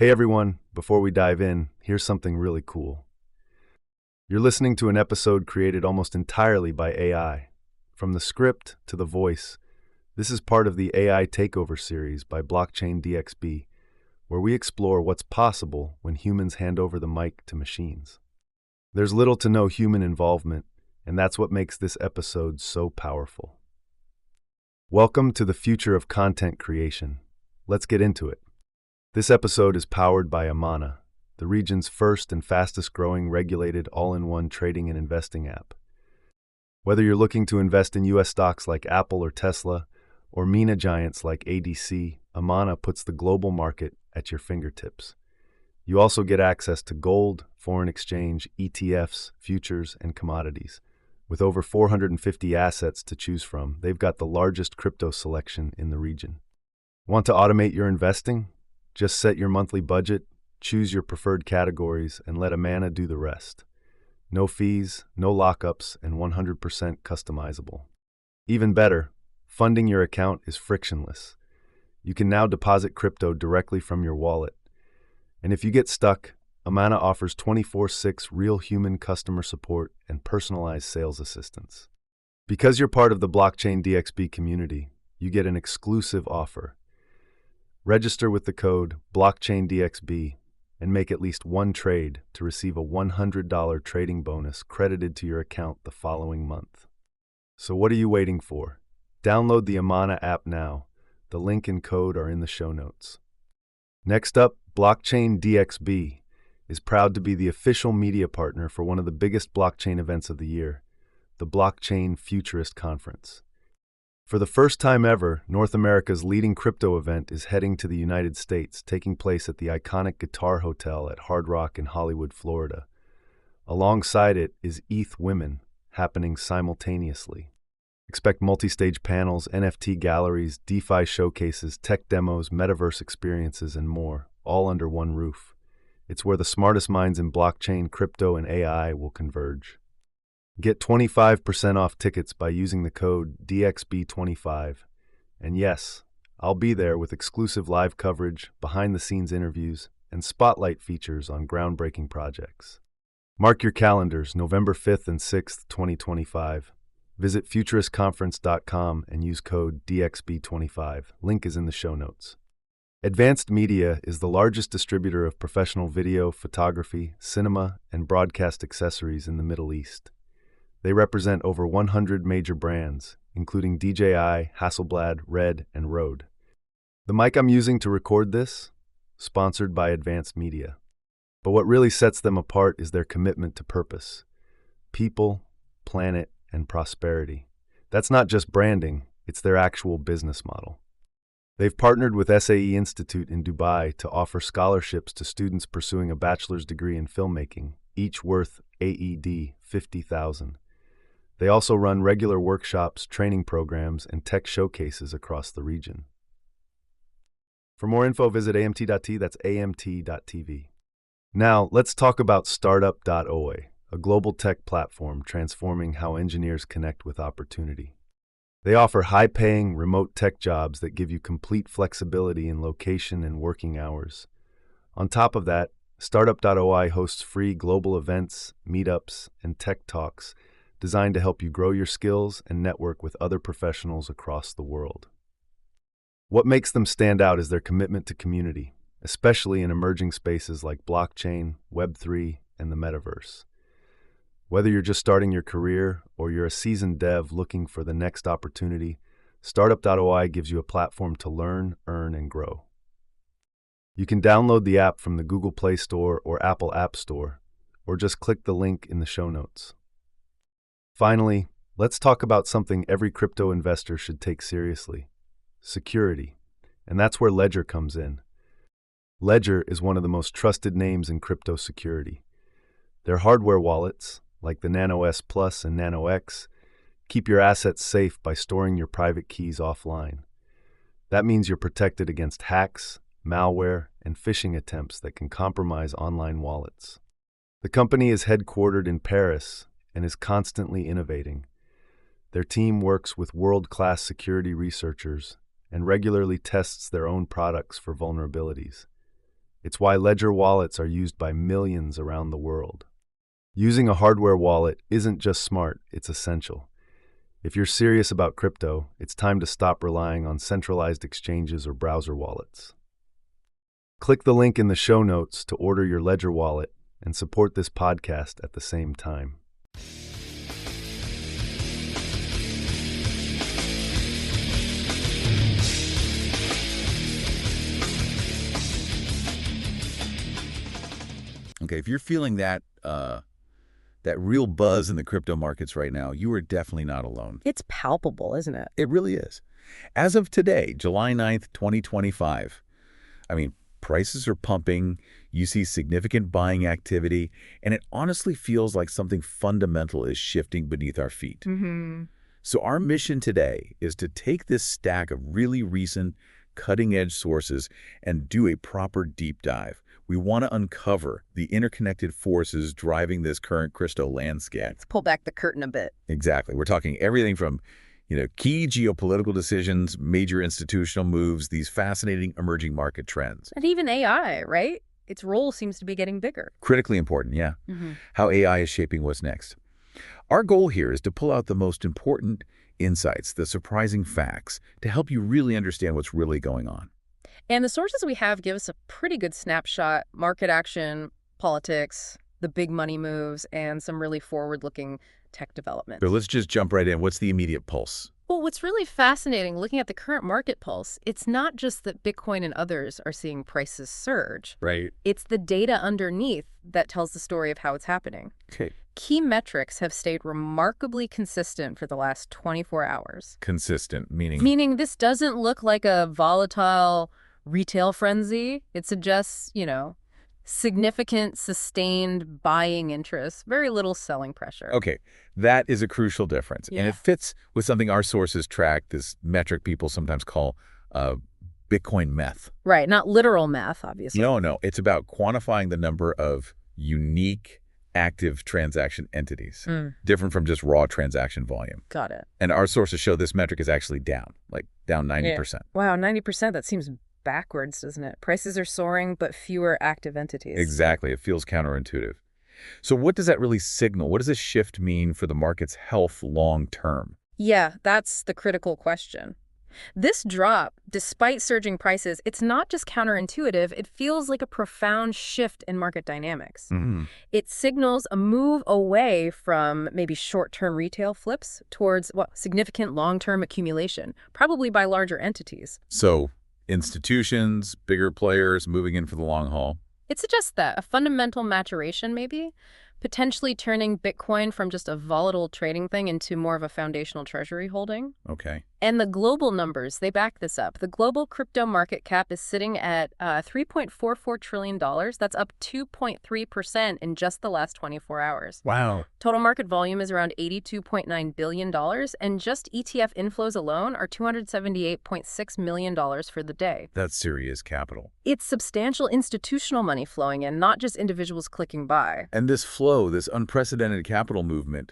Hey everyone, before we dive in, here's something really cool. You're listening to an episode created almost entirely by AI. From the script to the voice, this is part of the AI Takeover series by Blockchain DXB, where we explore what's possible when humans hand over the mic to machines. There's little to no human involvement, and that's what makes this episode so powerful. Welcome to the future of content creation. Let's get into it. This episode is powered by Amana, the region's first and fastest-growing regulated all-in-one trading and investing app. Whether you're looking to invest in U.S. stocks like Apple or Tesla, or MENA giants like ADC, Amana puts the global market at your fingertips. You also get access to gold, foreign exchange, ETFs, futures, and commodities. With over 450 assets to choose from, they've got the largest crypto selection in the region. Want to automate your investing? Just set your monthly budget, choose your preferred categories, and let Amana do the rest. No fees, no lockups, and 100% customizable. Even better, funding your account is frictionless. You can now deposit crypto directly from your wallet. And if you get stuck, Amana offers 24/6 real human customer support and personalized sales assistance. Because you're part of the Blockchain DXB community, you get an exclusive offer. Register with the code BlockchainDXB and make at least one trade to receive a $100 trading bonus credited to your account the following month. So what are you waiting for? Download the Amana app now. The link and code are in the show notes. Next up, Blockchain DXB is proud to be the official media partner for one of the biggest blockchain events of the year, the Blockchain Futurist Conference. For the first time ever, North America's leading crypto event is heading to the United States, taking place at the iconic Guitar Hotel at Hard Rock in Hollywood, Florida. Alongside it is ETH Women, happening simultaneously. Expect multi-stage panels, NFT galleries, DeFi showcases, tech demos, metaverse experiences, and more, all under one roof. It's where the smartest minds in blockchain, crypto, and AI will converge. Get 25% off tickets by using the code DXB25. And yes, I'll be there with exclusive live coverage, behind-the-scenes interviews, and spotlight features on groundbreaking projects. Mark your calendars, November 5th and 6th, 2025. Visit futuristconference.com and use code DXB25. Link is in the show notes. Advanced Media is the largest distributor of professional video, photography, cinema, and broadcast accessories in the Middle East. They represent over 100 major brands, including DJI, Hasselblad, Red, and Rode. The mic I'm using to record this? Sponsored by Advanced Media. But what really sets them apart is their commitment to purpose. People, planet, and prosperity. That's not just branding, it's their actual business model. They've partnered with SAE Institute in Dubai to offer scholarships to students pursuing a bachelor's degree in filmmaking, each worth AED 50,000. They also run regular workshops, training programs, and tech showcases across the region. For more info, visit amt.t, that's amt.tv. Now, let's talk about Startup.oi, a global tech platform transforming how engineers connect with opportunity. They offer high-paying, remote tech jobs that give you complete flexibility in location and working hours. On top of that, Startup.oi hosts free global events, meetups, and tech talks designed to help you grow your skills and network with other professionals across the world. What makes them stand out is their commitment to community, especially in emerging spaces like blockchain, Web3, and the metaverse. Whether you're just starting your career or you're a seasoned dev looking for the next opportunity, Startup.oi gives you a platform to learn, earn, and grow. You can download the app from the Google Play Store or Apple App Store, or just click the link in the show notes. Finally, let's talk about something every crypto investor should take seriously: security. And that's where Ledger comes in. Ledger is one of the most trusted names in crypto security. Their hardware wallets, like the Nano S Plus and Nano X, keep your assets safe by storing your private keys offline. That means you're protected against hacks, malware, and phishing attempts that can compromise online wallets. The company is headquartered in Paris and is constantly innovating. Their team works with world-class security researchers and regularly tests their own products for vulnerabilities. It's why ledger wallets are used by millions around the world. Using a hardware wallet isn't just smart, it's essential. If you're serious about crypto, it's time to stop relying on centralized exchanges or browser wallets. Click the link in the show notes to order your Ledger wallet and support this podcast at the same time. Okay, if you're feeling that real buzz in the crypto markets right now, you are definitely not alone. It's palpable, isn't it? It really is. As of today, July 9th, 2025, prices are pumping, you see significant buying activity, and it honestly feels like something fundamental is shifting beneath our feet. Mm-hmm. So our mission today is to take this stack of really recent, cutting-edge sources and do a proper deep dive. We want to uncover the interconnected forces driving this current crypto landscape. Let's pull back the curtain a bit. Exactly. We're talking everything from key geopolitical decisions, major institutional moves, these fascinating emerging market trends. And even AI, right? Its role seems to be getting bigger. Critically important, yeah. Mm-hmm. How AI is shaping what's next. Our goal here is to pull out the most important insights, the surprising facts, to help you really understand what's really going on. And the sources we have give us a pretty good snapshot: market action, politics, the big money moves, and some really forward-looking tech developments. So let's just jump right in. What's the immediate pulse? Well, what's really fascinating, looking at the current market pulse, it's not just that Bitcoin and others are seeing prices surge. Right. It's the data underneath that tells the story of how it's happening. Okay. Key metrics have stayed remarkably consistent for the last 24 hours. Consistent, meaning? Meaning this doesn't look like a volatile retail frenzy. It suggests, significant, sustained buying interest, very little selling pressure. Okay, that is a crucial difference. Yeah. And it fits with something our sources track, this metric people sometimes call Bitcoin meth. Right, not literal math, obviously. No, it's about quantifying the number of unique active transaction entities, different from just raw transaction volume. Got it. And our sources show this metric is actually down 90%. Yeah. Wow, 90%, that seems backwards, doesn't it? Prices are soaring, but fewer active entities. Exactly. It feels counterintuitive. So what does that really signal? What does this shift mean for the market's health long term? Yeah, that's the critical question. This drop, despite surging prices, it's not just counterintuitive. It feels like a profound shift in market dynamics. Mm-hmm. It signals a move away from maybe short-term retail flips towards significant long-term accumulation, probably by larger entities. So institutions, bigger players moving in for the long haul. It suggests that a fundamental maturation, maybe, potentially turning Bitcoin from just a volatile trading thing into more of a foundational treasury holding. Okay. And the global numbers, they back this up. The global crypto market cap is sitting at $3.44 trillion. That's up 2.3% in just the last 24 hours. Wow. Total market volume is around $82.9 billion, and just ETF inflows alone are $278.6 million for the day. That's serious capital. It's substantial institutional money flowing in, not just individuals clicking buy. And this flow, this unprecedented capital movement,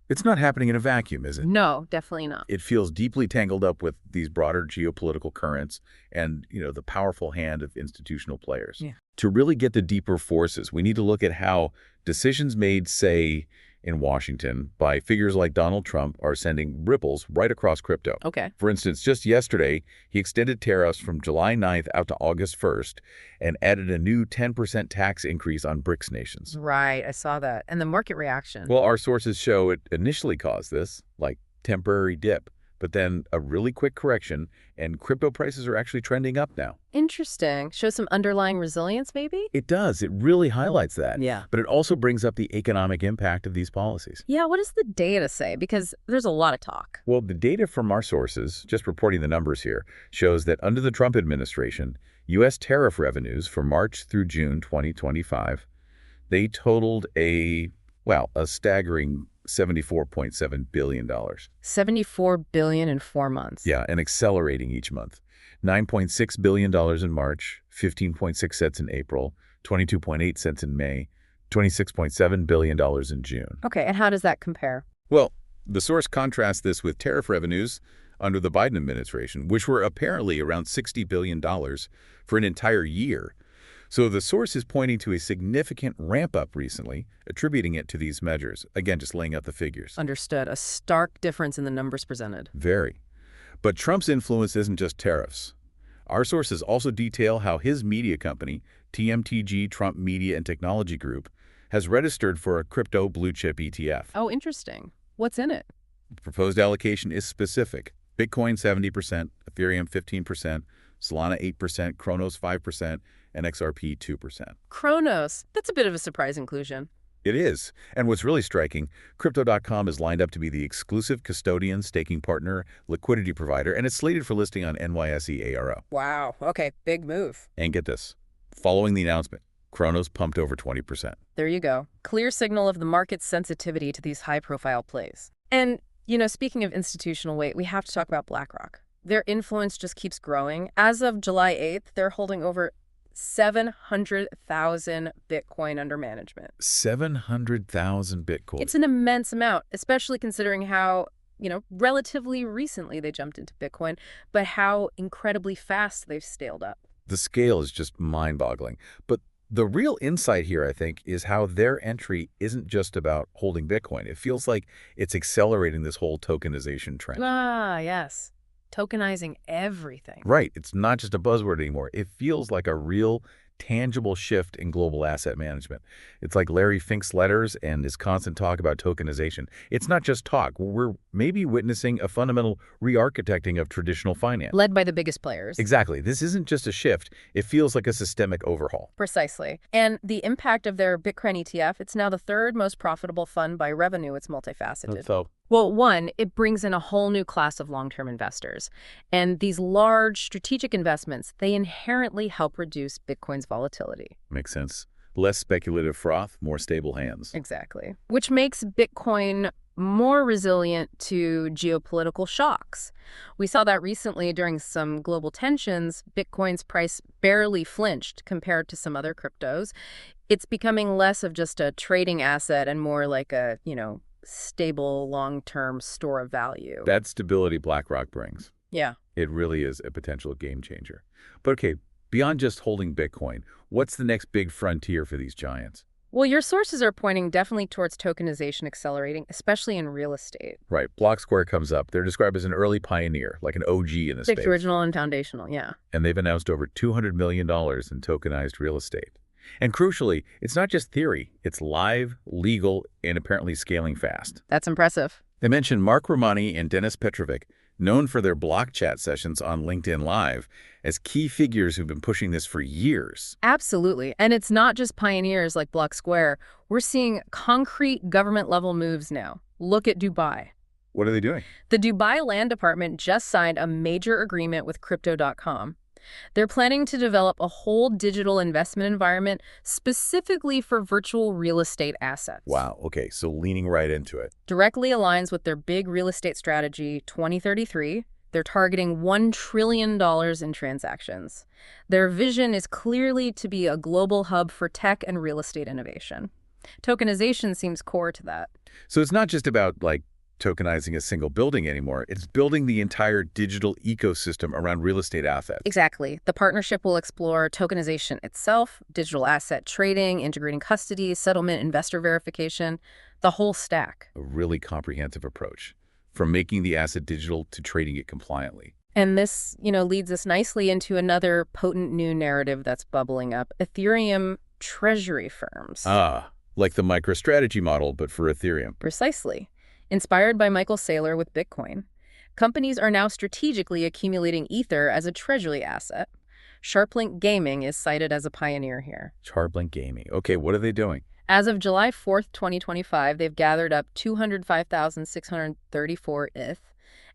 it's not happening in a vacuum, is it? No, definitely not. It feels deeply tangled up with these broader geopolitical currents and, the powerful hand of institutional players. Yeah. To really get the deeper forces, we need to look at how decisions made, say, in Washington by figures like Donald Trump are sending ripples right across crypto. Okay. For instance, just yesterday, he extended tariffs from July 9th out to August 1st and added a new 10% tax increase on BRICS nations. Right, I saw that. And the market reaction. Well, our sources show it initially caused this, like temporary dip, but then a really quick correction, and crypto prices are actually trending up now. Interesting. Shows some underlying resilience, maybe? It does. It really highlights that. Yeah. But it also brings up the economic impact of these policies. Yeah, what does the data say? Because there's a lot of talk. Well, the data from our sources, just reporting the numbers here, shows that under the Trump administration, U.S. tariff revenues for March through June 2025, they totaled a staggering $74.7 billion. $74 billion in 4 months. Yeah, and accelerating each month. $9.6 billion in March, 15.6 cents in April, 22.8 cents in May, $26.7 billion in June. Okay, and how does that compare? Well, the source contrasts this with tariff revenues under the Biden administration, which were apparently around $60 billion for an entire year. So the source is pointing to a significant ramp-up recently, attributing it to these measures. Again, just laying out the figures. Understood. A stark difference in the numbers presented. Very. But Trump's influence isn't just tariffs. Our sources also detail how his media company, TMTG Trump Media and Technology Group, has registered for a crypto blue-chip ETF. Oh, interesting. What's in it? The proposed allocation is specific. Bitcoin 70%, Ethereum 15%, Solana 8%, Kronos 5%, and XRP 2%. Kronos. That's a bit of a surprise inclusion. It is. And what's really striking, Crypto.com is lined up to be the exclusive custodian, staking partner, liquidity provider, and it's slated for listing on NYSE ARO. Wow. Okay, big move. And get this. Following the announcement, Kronos pumped over 20%. There you go. Clear signal of the market's sensitivity to these high-profile plays. And, speaking of institutional weight, we have to talk about BlackRock. Their influence just keeps growing. As of July 8th, they're holding over 700,000 Bitcoin under management. 700,000 Bitcoin. It's an immense amount, especially considering how, relatively recently they jumped into Bitcoin, but how incredibly fast they've scaled up. The scale is just mind-boggling. But the real insight here, I think, is how their entry isn't just about holding Bitcoin. It feels like it's accelerating this whole tokenization trend. Ah, yes. Tokenizing everything. Right. It's not just a buzzword anymore. It feels like a real, tangible shift in global asset management. It's like Larry Fink's letters and his constant talk about tokenization. It's not just talk. We're maybe witnessing a fundamental re-architecting of traditional finance. Led by the biggest players. Exactly. This isn't just a shift. It feels like a systemic overhaul. Precisely. And the impact of their Bitcoin ETF, it's now the third most profitable fund by revenue. It's multifaceted. So, well, one, it brings in a whole new class of long-term investors. And these large strategic investments, they inherently help reduce Bitcoin's volatility. makes sense. Less speculative froth, more stable hands. Exactly. Which makes Bitcoin more resilient to geopolitical shocks. We saw that recently during some global tensions. Bitcoin's price barely flinched compared to some other cryptos. It's becoming less of just a trading asset and more like a, stable long-term store of value. That stability BlackRock brings. Yeah. It really is a potential game changer. But okay, beyond just holding Bitcoin, what's the next big frontier for these giants? Well, your sources are pointing definitely towards tokenization accelerating, especially in real estate. Right. Blocksquare comes up. They're described as an early pioneer, like an OG in the space. Original and foundational, yeah. And they've announced over $200 million in tokenized real estate. And crucially, it's not just theory. It's live, legal, and apparently scaling fast. That's impressive. They mentioned Mark Romani and Dennis Petrovic, known for their block chat sessions on LinkedIn Live, as key figures who've been pushing this for years. Absolutely. And it's not just pioneers like Blocksquare. We're seeing concrete government-level moves now. Look at Dubai. What are they doing? The Dubai Land Department just signed a major agreement with Crypto.com. They're planning to develop a whole digital investment environment specifically for virtual real estate assets. Wow. Okay, so leaning right into it. Directly aligns with their big real estate strategy 2033. They're targeting $1 trillion in transactions. Their vision is clearly to be a global hub for tech and real estate innovation. Tokenization seems core to that. So it's not just about, tokenizing a single building anymore. It's building the entire digital ecosystem around real estate assets. Exactly. The partnership will explore tokenization itself, digital asset trading, integrating custody, settlement, investor verification, the whole stack. A really comprehensive approach, from making the asset digital to trading it compliantly. And this, leads us nicely into another potent new narrative that's bubbling up: Ethereum Treasury firms. Ah, like the MicroStrategy model, but for Ethereum. Precisely. Inspired by Michael Saylor with Bitcoin, companies are now strategically accumulating Ether as a treasury asset. SharpLink Gaming is cited as a pioneer here. SharpLink Gaming. Okay, what are they doing? As of July 4th, 2025, they've gathered up 205,634 ETH,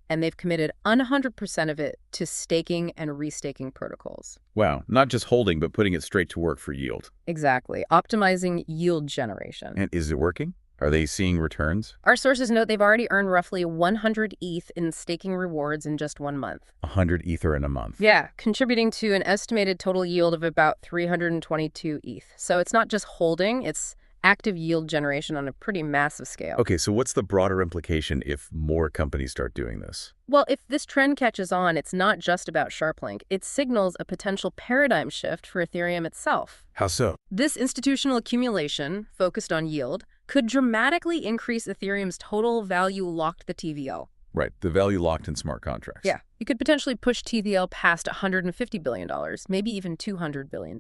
and they've committed 100% of it to staking and restaking protocols. Wow, not just holding, but putting it straight to work for yield. Exactly. Optimizing yield generation. And is it working? Are they seeing returns? Our sources note they've already earned roughly 100 ETH in staking rewards in just 1 month. 100 Ether in a month. Yeah, contributing to an estimated total yield of about 322 ETH. So it's not just holding, it's active yield generation on a pretty massive scale. Okay, so what's the broader implication if more companies start doing this? Well, if this trend catches on, it's not just about SharpLink. It signals a potential paradigm shift for Ethereum itself. How so? This institutional accumulation, focused on yield, could dramatically increase Ethereum's total value locked the TVL. Right, the value locked in smart contracts. Yeah, you could potentially push TVL past $150 billion, maybe even $200 billion.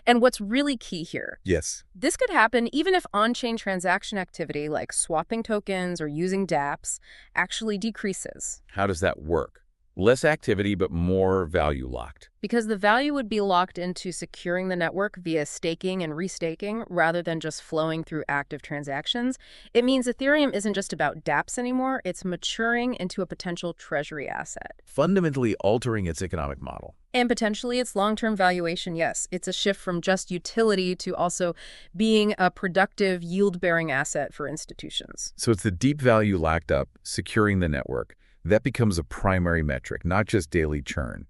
And what's really key here, Yes. this could happen even if on-chain transaction activity like swapping tokens or using dApps actually decreases. How does that work? Less activity, but more value locked. Because the value would be locked into securing the network via staking and restaking rather than just flowing through active transactions. It means Ethereum isn't just about dApps anymore, it's maturing into a potential treasury asset. Fundamentally altering its economic model. And potentially its long-term valuation, yes. It's a shift from just utility to also being a productive, yield-bearing asset for institutions. So it's the deep value locked up, securing the network. That becomes a primary metric, not just daily churn.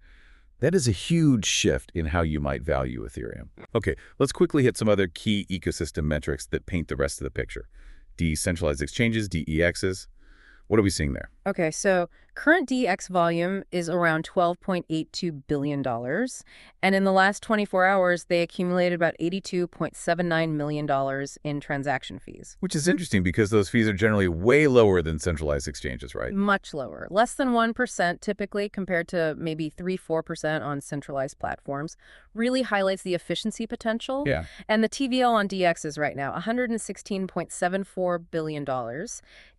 That is a huge shift in how you might value Ethereum. Okay, let's quickly hit some other key ecosystem metrics that paint the rest of the picture. Decentralized exchanges, DEXs. What are we seeing there? Okay, so current DEX volume is around $12.82 billion. And in the last 24 hours, they accumulated about $82.79 million in transaction fees. Which is interesting because those fees are generally way lower than centralized exchanges, right? Much lower. Less than 1% typically compared to maybe 3-4% on centralized platforms. Really highlights the efficiency potential. Yeah. And the TVL on DEX is right now $116.74 billion.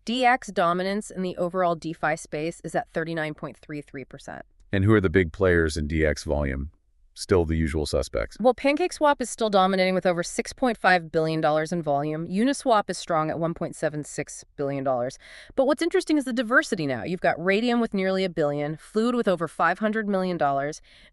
DEX dominance in the overall DeFi space is at 39.33%. And who are the big players in DX volume? Still the usual suspects. Well, PancakeSwap is still dominating with over $6.5 billion in volume. Uniswap is strong at $1.76 billion. But what's interesting is the diversity now. You've got Radium with nearly $1 billion, Fluid with over $500 million,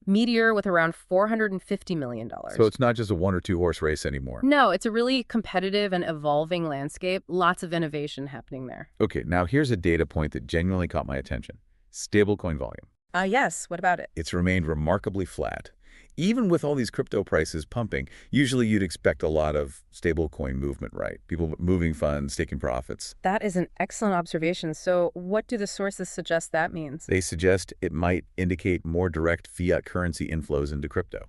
Meteor with around $450 million. So it's not just a one or two horse race anymore. No, it's a really competitive and evolving landscape. Lots of innovation happening there. Okay, now here's a data point that genuinely caught my attention. Stablecoin volume. Yes. What about it? It's remained remarkably flat. Even with all these crypto prices pumping, usually you'd expect a lot of stablecoin movement, right? People moving funds, taking profits. That is an excellent observation. So what do the sources suggest that means? They suggest it might indicate more direct fiat currency inflows into crypto.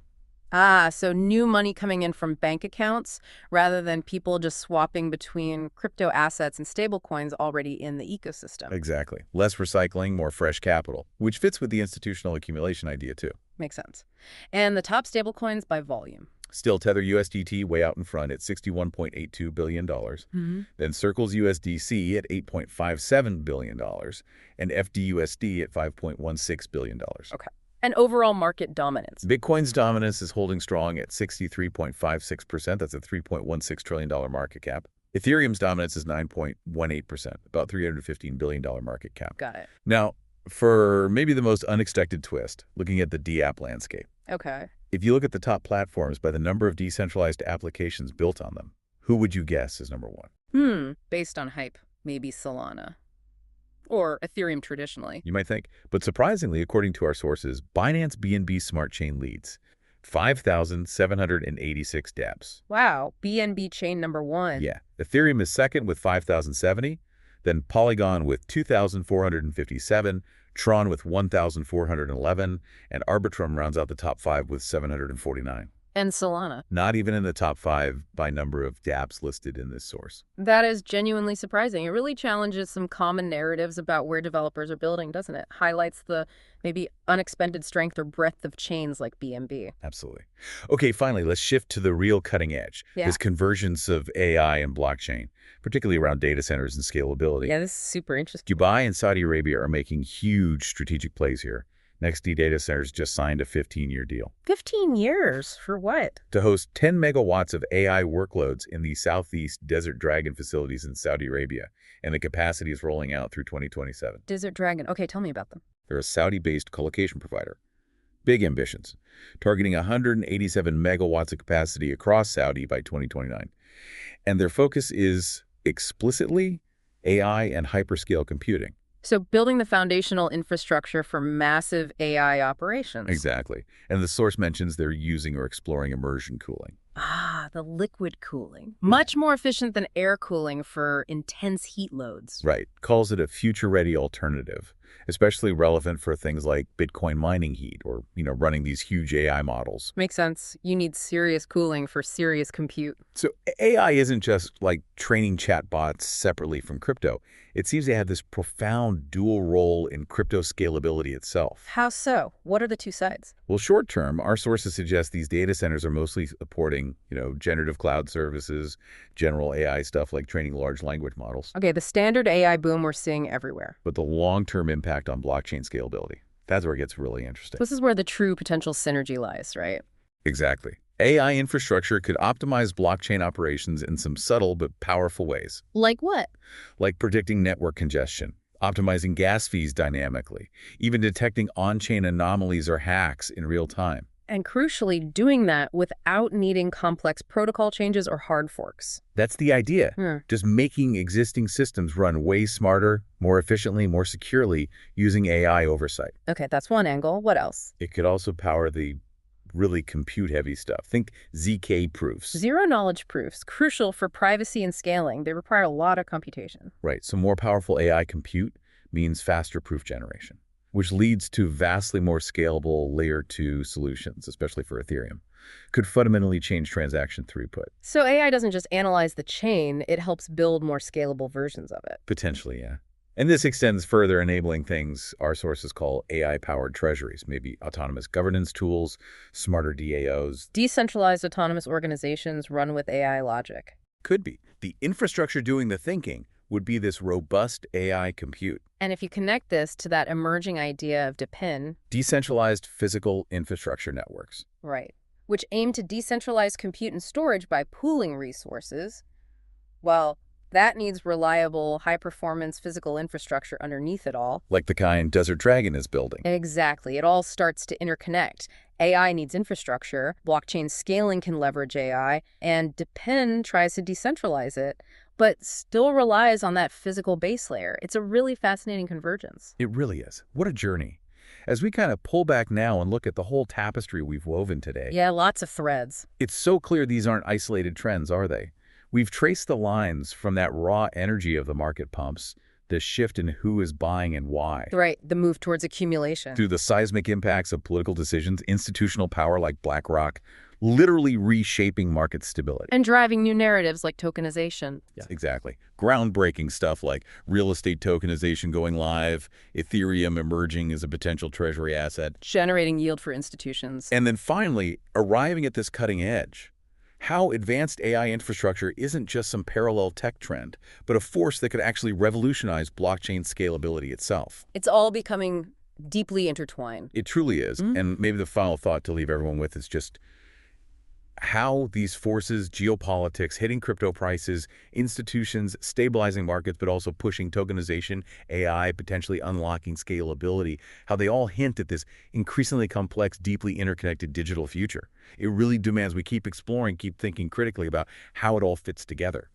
So new money coming in from bank accounts rather than people just swapping between crypto assets and stablecoins already in the ecosystem. Exactly. Less recycling, more fresh capital, which fits with the institutional accumulation idea too. Makes sense. And the top stablecoins by volume. Still Tether USDT way out in front at $61.82 billion. Then Circle's USDC at $8.57 billion. And FDUSD at $5.16 billion. Okay. And overall market dominance. Bitcoin's dominance is holding strong at 63.56%. That's a $3.16 trillion market cap. Ethereum's dominance is 9.18%, about $315 billion market cap. Got it. Now, for maybe the most unexpected twist, looking at the DApp landscape. Okay. If you look at the top platforms by the number of decentralized applications built on them, who would you guess is number one? Based on hype, maybe Solana. Or Ethereum traditionally. You might think. But surprisingly, according to our sources, Binance BNB Smart Chain leads. 5,786 dApps. Wow. BNB chain number one. Yeah. Ethereum is second with 5,070. Then Polygon with 2,457. Tron with 1,411. And Arbitrum rounds out the top 5 with 749. And Solana. Not even in the top 5 by number of dApps listed in this source. That is genuinely surprising. It really challenges some common narratives about where developers are building, doesn't it? Highlights the maybe unexpected strength or breadth of chains like BNB. Absolutely. Okay, finally, let's shift to the real cutting edge. Yeah. This convergence of AI and blockchain, particularly around data centers and scalability. Yeah, this is super interesting. Dubai and Saudi Arabia are making huge strategic plays here. NextD Data Centers just signed a 15-year deal. 15 years? For what? To host 10 megawatts of AI workloads in the Southeast Desert Dragon facilities in Saudi Arabia, and the capacity is rolling out through 2027. Desert Dragon. Okay, tell me about them. They're a Saudi-based colocation provider. Big ambitions, targeting 187 megawatts of capacity across Saudi by 2029. And their focus is explicitly AI and hyperscale computing. So building the foundational infrastructure for massive AI operations. Exactly. And the source mentions they're using or exploring immersion cooling. The liquid cooling. Much more efficient than air cooling for intense heat loads. Right. Calls it a future-ready alternative, especially relevant for things like Bitcoin mining heat or, running these huge AI models. Makes sense. You need serious cooling for serious compute. So AI isn't just like training chatbots separately from crypto. It seems to have this profound dual role in crypto scalability itself. How so? What are the two sides? Well, short term, our sources suggest these data centers are mostly supporting, generative cloud services, general AI stuff like training large language models. Okay, the standard AI boom we're seeing everywhere. But the long-term impact on blockchain scalability, that's where it gets really interesting. This is where the true potential synergy lies, right? Exactly. AI infrastructure could optimize blockchain operations in some subtle but powerful ways. Like what? Like predicting network congestion, optimizing gas fees dynamically, even detecting on-chain anomalies or hacks in real time. And crucially, doing that without needing complex protocol changes or hard forks. That's the idea. Just making existing systems run way smarter, more efficiently, more securely using AI oversight. Okay, that's one angle. What else? It could also power the really compute-heavy stuff. Think ZK proofs. Zero-knowledge proofs, crucial for privacy and scaling. They require a lot of computation. Right, so more powerful AI compute means faster proof generation, which leads to vastly more scalable Layer 2 solutions, especially for Ethereum. Could fundamentally change transaction throughput. So AI doesn't just analyze the chain, it helps build more scalable versions of it. Potentially, yeah. And this extends further, enabling things our sources call AI-powered treasuries, maybe autonomous governance tools, smarter DAOs. Decentralized autonomous organizations run with AI logic. Could be. The infrastructure doing the thinking would be this robust AI compute. And if you connect this to that emerging idea of DePIN, Decentralized physical infrastructure networks. right, which aim to decentralize compute and storage by pooling resources, well, that needs reliable, high-performance physical infrastructure underneath it all. Like the kind Desert Dragon is building. Exactly. It all starts to interconnect. AI needs infrastructure, blockchain scaling can leverage AI, and DePIN tries to decentralize it, but still relies on that physical base layer. It's a really fascinating convergence. It really is. What a journey. As we kind of pull back now and look at the whole tapestry we've woven today. Yeah, lots of threads. It's so clear these aren't isolated trends, are they? We've traced the lines from that raw energy of the market pumps, the shift in who is buying and why. Right, the move towards accumulation. Through the seismic impacts of political decisions, institutional power like BlackRock, literally reshaping market stability. And driving new narratives like tokenization. Yeah, exactly. Groundbreaking stuff like real estate tokenization going live, Ethereum emerging as a potential treasury asset. Generating yield for institutions. And then finally, arriving at this cutting edge. How advanced AI infrastructure isn't just some parallel tech trend, but a force that could actually revolutionize blockchain scalability itself. It's all becoming deeply intertwined. It truly is. And maybe the final thought to leave everyone with is just how these forces, geopolitics, hitting crypto prices, institutions, stabilizing markets, but also pushing tokenization, AI, potentially unlocking scalability, how they all hint at this increasingly complex, deeply interconnected digital future. It really demands we keep exploring, keep thinking critically about how it all fits together.